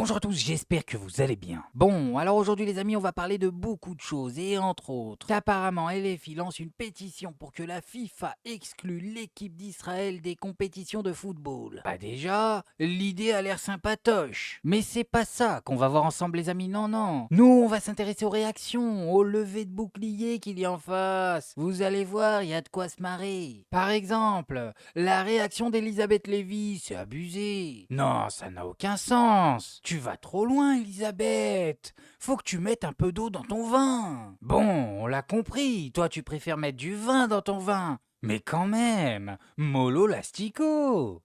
Bonjour à tous, j'espère que vous allez bien. Bon, alors aujourd'hui les amis, on va parler de beaucoup de choses et entre autres, qu'apparemment LFI lance une pétition pour que la FIFA exclue l'équipe d'Israël des compétitions de football. Bah déjà, l'idée a l'air sympatoche. Mais c'est pas ça qu'on va voir ensemble les amis, non. Nous, on va s'intéresser aux réactions, aux levées de boucliers qu'il y a en face. Vous allez voir, il y a de quoi se marrer. Par exemple, la réaction d'Elisabeth Lévy, c'est abusé. Non, ça n'a aucun sens. Tu vas trop loin, Elisabeth. Faut que tu mettes un peu d'eau dans ton vin. Bon, on l'a compris. Toi, tu préfères mettre du vin dans ton vin. Mais quand même, mollo lastico.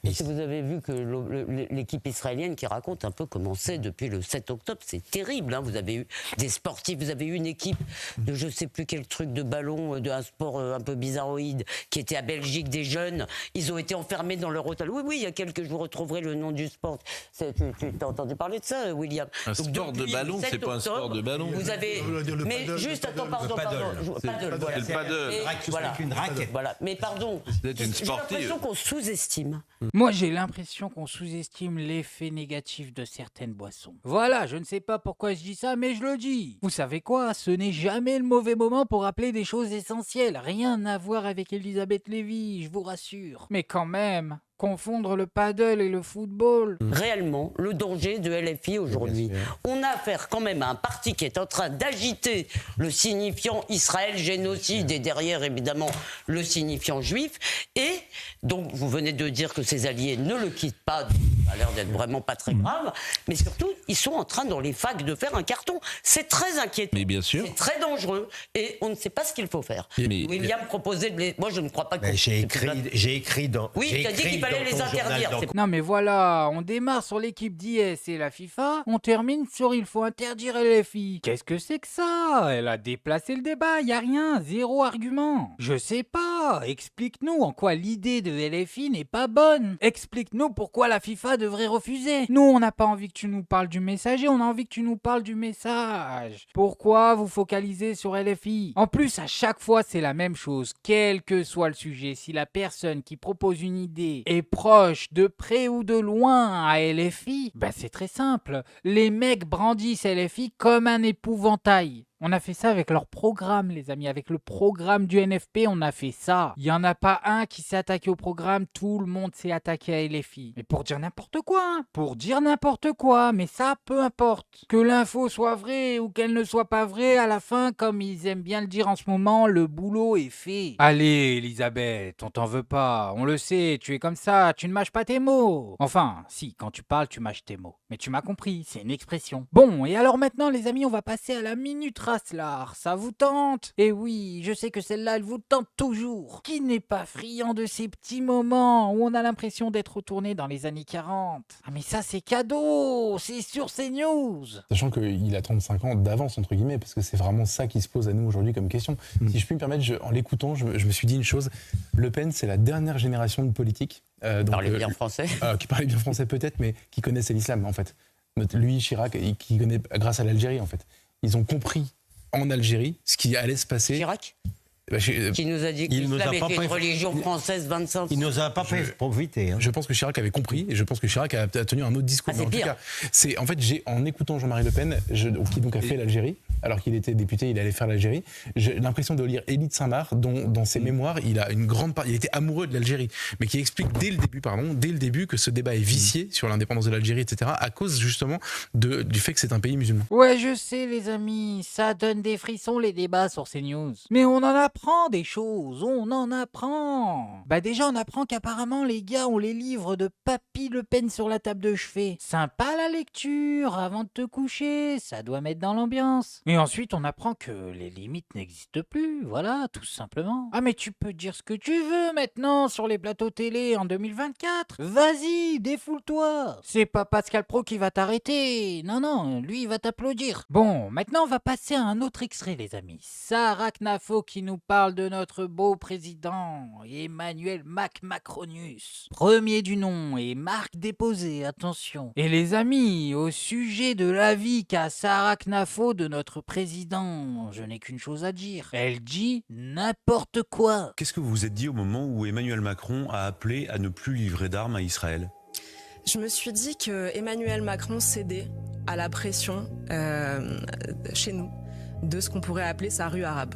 Est-ce que vous avez vu que l'équipe israélienne qui raconte un peu comment c'est depuis le 7 octobre, c'est terrible, hein. Vous avez eu des sportifs, vous avez eu une équipe de je sais plus quel truc de ballon, d'un sport un peu bizarroïde, qui était à Belgique, des jeunes, ils ont été enfermés dans leur hôtel. Oui, il y a quelques jours, vous retrouverez le nom du sport. Tu as entendu parler de ça, William? Un sport de ballon, c'est pas un sport de ballon. Vous avez... Mais juste, attends, pardon. Paddle, voilà. C'est le paddle. Voilà. Une raquette. Voilà. Mais pardon, C'est une j'ai sportive. l'impression qu'on sous-estime. Moi, j'ai l'impression qu'on sous-estime l'effet négatif de certaines boissons. Voilà, je ne sais pas pourquoi je dis ça, mais je le dis. Vous savez quoi? Ce n'est jamais le mauvais moment pour rappeler des choses essentielles. Rien à voir avec Elisabeth Lévy, je vous rassure. Mais quand même, confondre le paddle et le football... Réellement le danger de LFI aujourd'hui. On a affaire quand même à un parti qui est en train d'agiter le signifiant Israël génocide et derrière évidemment le signifiant juif. Et donc vous venez de dire que ses alliés ne le quittent pas, ça a l'air d'être vraiment pas très grave, mais surtout ils sont en train dans les facs de faire un carton. C'est très inquiétant. Mais bien sûr. C'est très dangereux et on ne sait pas ce qu'il faut faire. Mais- William proposait de les... Moi je ne crois pas que... J'ai écrit dans. Oui, j'ai t'as dit écrit qu'il fallait dans les ton journal interdire. d'enquête. C'est Non mais voilà, on démarre sur l'équipe d'IS et la FIFA, on termine sur il faut interdire LFI. Qu'est-ce que c'est que ça? Elle a déplacé le débat, y a rien, zéro argument. Je sais pas, explique-nous en quoi l'idée de LFI n'est pas bonne. Explique-nous pourquoi la FIFA devrait refuser. Nous, on n'a pas envie que tu nous parles du messager, on a envie que tu nous parles du message. Pourquoi vous focalisez sur LFI? En plus, à chaque fois, c'est la même chose, quel que soit le sujet. Si la personne qui propose une idée est proche, de près ou de loin, à LFI, ben c'est très simple. Les mecs brandissent LFI comme un épouvantail. On a fait ça avec leur programme, les amis. Avec le programme du NFP, on a fait ça. Il n'y en a pas un qui s'est attaqué au programme, tout le monde s'est attaqué à LFI. Mais pour dire n'importe quoi, hein. Pour dire n'importe quoi, mais ça, peu importe. Que l'info soit vraie ou qu'elle ne soit pas vraie, à la fin, comme ils aiment bien le dire en ce moment, le boulot est fait. Allez, Elisabeth, on t'en veut pas. On le sait, tu es comme ça, tu ne mâches pas tes mots. Enfin, si, quand tu parles, tu mâches tes mots. Mais tu m'as compris, c'est une expression. Bon, et alors maintenant, les amis, on va passer à la minute Raslar. Ça vous tente? Et oui, je sais que celle-là, elle vous tente toujours. Qui n'est pas friand de ces petits moments où on a l'impression d'être retourné dans les années 40? Ah mais ça, c'est cadeau. C'est sur CNews. Sachant qu'il a 35 ans d'avance, entre guillemets, parce que c'est vraiment ça qui se pose à nous aujourd'hui comme question. Si je puis me permettre, en l'écoutant, je me suis dit une chose. Le Pen, c'est la dernière génération de politiques. Parlez bien français. Qui parlaient bien français peut-être, mais qui connaissaient l'islam, en fait. Lui, Chirac, qui connaît grâce à l'Algérie, en fait. Ils ont compris en Algérie ce qui allait se passer. Chirac Bah, qui nous a dit que Il nous l'islam a pas était une fait- religion française 25 Il nous a pas fait profiter. Hein. Je pense que Chirac avait compris et je pense que Chirac a tenu un autre discours. Ah, c'est Mais en tout pire. cas, en fait, en écoutant Jean-Marie Le Pen, qui donc a fait l'Algérie, alors qu'il était député, il allait faire l'Algérie, j'ai l'impression de lire Élie de Saint-Marc, dont dans ses mémoires, il a une grande part, il était amoureux de l'Algérie, mais qui explique dès le début que ce débat est vicié sur l'indépendance de l'Algérie, etc., à cause justement du fait que c'est un pays musulman. Ouais, je sais, les amis, ça donne des frissons les débats sur CNews. Mais on en apprend des choses, on en apprend. Bah déjà, on apprend qu'apparemment les gars ont les livres de Papy Le Pen sur la table de chevet. Sympa la lecture avant de te coucher, ça doit mettre dans l'ambiance. Et ensuite, on apprend que les limites n'existent plus, voilà, tout simplement. Ah mais tu peux dire ce que tu veux maintenant sur les plateaux télé en 2024. Vas-y, défoule-toi. C'est pas Pascal Pro qui va t'arrêter. Non, lui il va t'applaudir. Bon, maintenant on va passer à un autre extrait les amis. Sarah Knafo qui nous parle de notre beau président, Emmanuel Macronius. Premier du nom et marque déposée, attention. Et les amis, au sujet de l'avis qu'a Sarah Knafo de notre président, je n'ai qu'une chose à dire. Elle dit n'importe quoi. Qu'est-ce que vous vous êtes dit au moment où Emmanuel Macron a appelé à ne plus livrer d'armes à Israël ? Je me suis dit que Emmanuel Macron cédait à la pression chez nous de ce qu'on pourrait appeler sa rue arabe.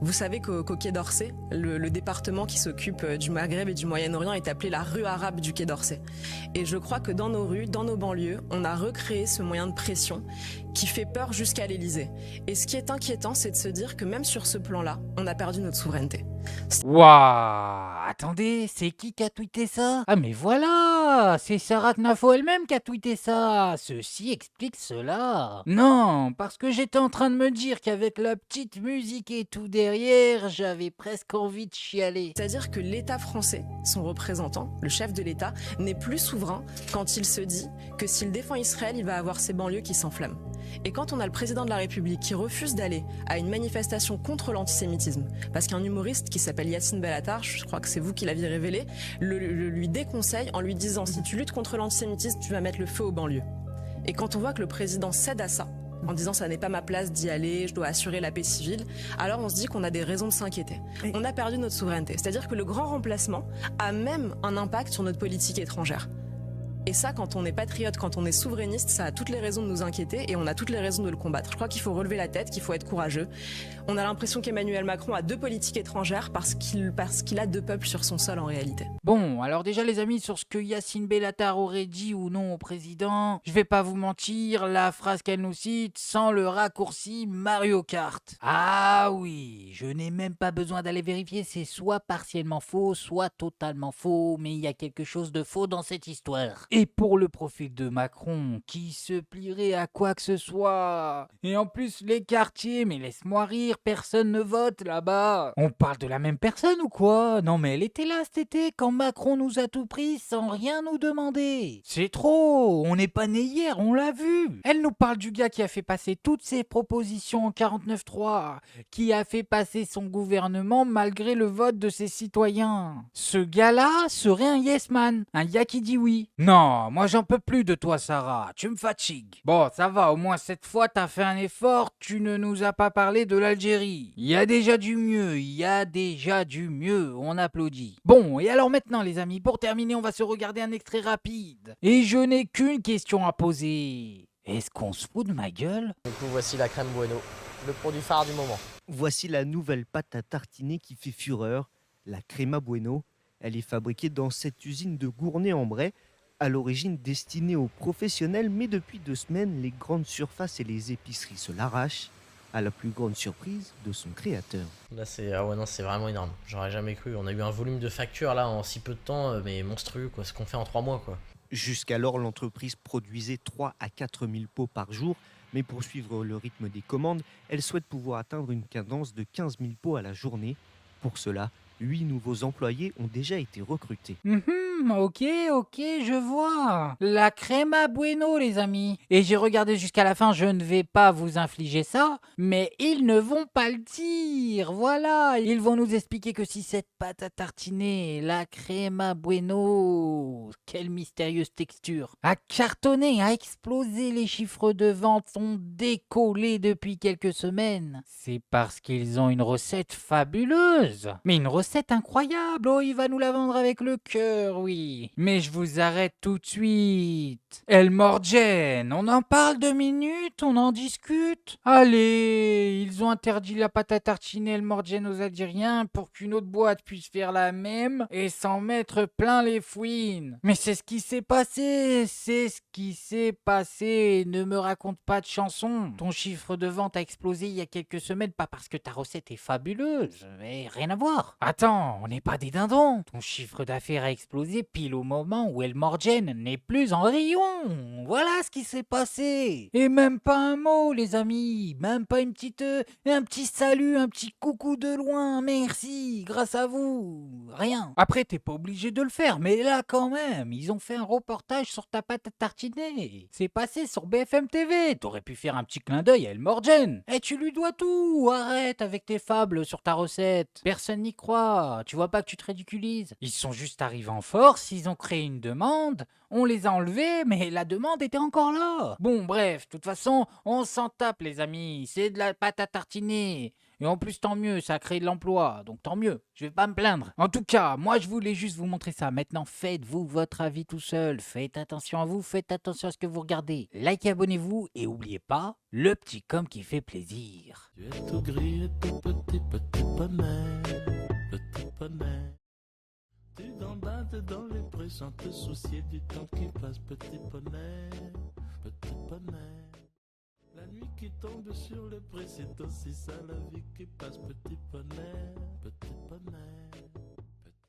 Vous savez qu'au Quai d'Orsay, le département qui s'occupe du Maghreb et du Moyen-Orient est appelé la rue arabe du Quai d'Orsay. Et je crois que dans nos rues, dans nos banlieues, on a recréé ce moyen de pression qui fait peur jusqu'à l'Élysée. Et ce qui est inquiétant, c'est de se dire que même sur ce plan-là, on a perdu notre souveraineté. Waouh! Attendez, c'est qui a tweeté ça? Ah mais voilà! C'est Sarah Knafo elle-même qui a tweeté ça! Ceci explique cela! Non, parce que j'étais en train de me dire qu'avec la petite musique et tout derrière, j'avais presque envie de chialer. C'est-à-dire que l'État français, son représentant, le chef de l'État, n'est plus souverain quand il se dit que s'il défend Israël, il va avoir ses banlieues qui s'enflamment. Et quand on a le président de la République qui refuse d'aller à une manifestation contre l'antisémitisme, parce qu'un humoriste qui s'appelle Yacine Bellatar, je crois que c'est vous qui l'aviez révélé, le lui déconseille en lui disant si tu luttes contre l'antisémitisme, tu vas mettre le feu aux banlieues. Et quand on voit que le président cède à ça, en disant ça n'est pas ma place d'y aller, je dois assurer la paix civile, alors on se dit qu'on a des raisons de s'inquiéter. On a perdu notre souveraineté. C'est-à-dire que le grand remplacement a même un impact sur notre politique étrangère. Et ça, quand on est patriote, quand on est souverainiste, ça a toutes les raisons de nous inquiéter et on a toutes les raisons de le combattre. Je crois qu'il faut relever la tête, qu'il faut être courageux. On a l'impression qu'Emmanuel Macron a 2 politiques étrangères parce qu'il a 2 peuples sur son sol en réalité. Bon, alors déjà les amis, sur ce que Yacine Bellatar aurait dit ou non au président, je vais pas vous mentir, la phrase qu'elle nous cite sans le raccourci Mario Kart. Ah oui, je n'ai même pas besoin d'aller vérifier, c'est soit partiellement faux, soit totalement faux, mais il y a quelque chose de faux dans cette histoire. Et pour le profil de Macron, qui se plierait à quoi que ce soit. Et en plus, les quartiers, mais laisse-moi rire, personne ne vote là-bas. On parle de la même personne ou quoi? Non mais elle était là cet été quand Macron nous a tout pris sans rien nous demander. C'est trop, on n'est pas né hier, on l'a vu. Elle nous parle du gars qui a fait passer toutes ses propositions en 49.3, qui a fait passer son gouvernement malgré le vote de ses citoyens. Ce gars-là serait un yes man, un gars qui dit oui. Non, moi j'en peux plus de toi Sarah, tu me fatigues. Bon, ça va, au moins cette fois t'as fait un effort, tu ne nous as pas parlé de l'Algérie. Il y a déjà du mieux, on applaudit. Bon, et alors maintenant les amis, pour terminer, on va se regarder un extrait rapide. Et je n'ai qu'une question à poser. Est-ce qu'on se fout de ma gueule? Du coup, voici la crème Bueno, le produit phare du moment. Voici la nouvelle pâte à tartiner qui fait fureur, la Crema Bueno. Elle est fabriquée dans cette usine de Gournay-en-Bray, à l'origine destinée aux professionnels, mais depuis 2 semaines, les grandes surfaces et les épiceries se l'arrachent, à la plus grande surprise de son créateur. Là, c'est vraiment énorme. J'aurais jamais cru. On a eu un volume de factures là en si peu de temps, mais monstrueux, quoi. Ce qu'on fait en 3 mois, quoi. Jusqu'alors, l'entreprise produisait 3 à 4 000 pots par jour, mais pour suivre le rythme des commandes, elle souhaite pouvoir atteindre une cadence de 15 000 pots à la journée. Pour cela, 8 nouveaux employés ont déjà été recrutés. Ok, je vois. La Crema Bueno, les amis. Et j'ai regardé jusqu'à la fin, je ne vais pas vous infliger ça, mais ils ne vont pas le dire. Voilà, ils vont nous expliquer que si cette pâte à tartiner, la Crema Bueno, quelle mystérieuse texture, a cartonné, a explosé, les chiffres de vente ont décollé depuis quelques semaines. C'est parce qu'ils ont une recette fabuleuse. Mais une recette incroyable. Oh, il va nous la vendre avec le cœur, oui. Mais je vous arrête tout de suite. El Morgen, on en parle 2 minutes, on en discute. Allez, ils ont interdit la pâte à tartiner El Morgen aux Algériens pour qu'une autre boîte puisse faire la même et s'en mettre plein les fouines. Mais c'est ce qui s'est passé, Ne me raconte pas de chansons. Ton chiffre de vente a explosé il y a quelques semaines, pas parce que ta recette est fabuleuse, mais rien à voir. Attends, on n'est pas des dindons. Ton chiffre d'affaires a explosé pile au moment où El Morgen n'est plus en rayon. Voilà ce qui s'est passé. Et même pas un mot, les amis. Même pas un petit salut, un petit coucou de loin. Merci, grâce à vous. Rien. Après, t'es pas obligé de le faire, mais là quand même, ils ont fait un reportage sur ta pâte à tartiner. C'est passé sur BFM TV. T'aurais pu faire un petit clin d'œil à El Morgen. Et tu lui dois tout. Arrête avec tes fables sur ta recette. Personne n'y croit. Tu vois pas que tu te ridiculises. Ils sont juste arrivés en force, ils ont créé une demande, on les a enlevés, mais la demande était encore là. Bon, bref, de toute façon, on s'en tape, les amis, c'est de la pâte à tartiner. Et en plus, tant mieux, ça crée de l'emploi, donc tant mieux, je vais pas me plaindre. En tout cas, moi je voulais juste vous montrer ça. Maintenant, faites-vous votre avis tout seul. Faites attention à vous, faites attention à ce que vous regardez. Likez, abonnez-vous et oubliez pas, le petit com qui fait plaisir. Tu es tout gris et tout petit, petit poney, petit poney. Tu gambades dans les prés sans te soucier du temps qui passe, petit poney, petit poney. La nuit qui tombe sur les prés, c'est aussi ça la vie qui passe, petit poney, petit poney.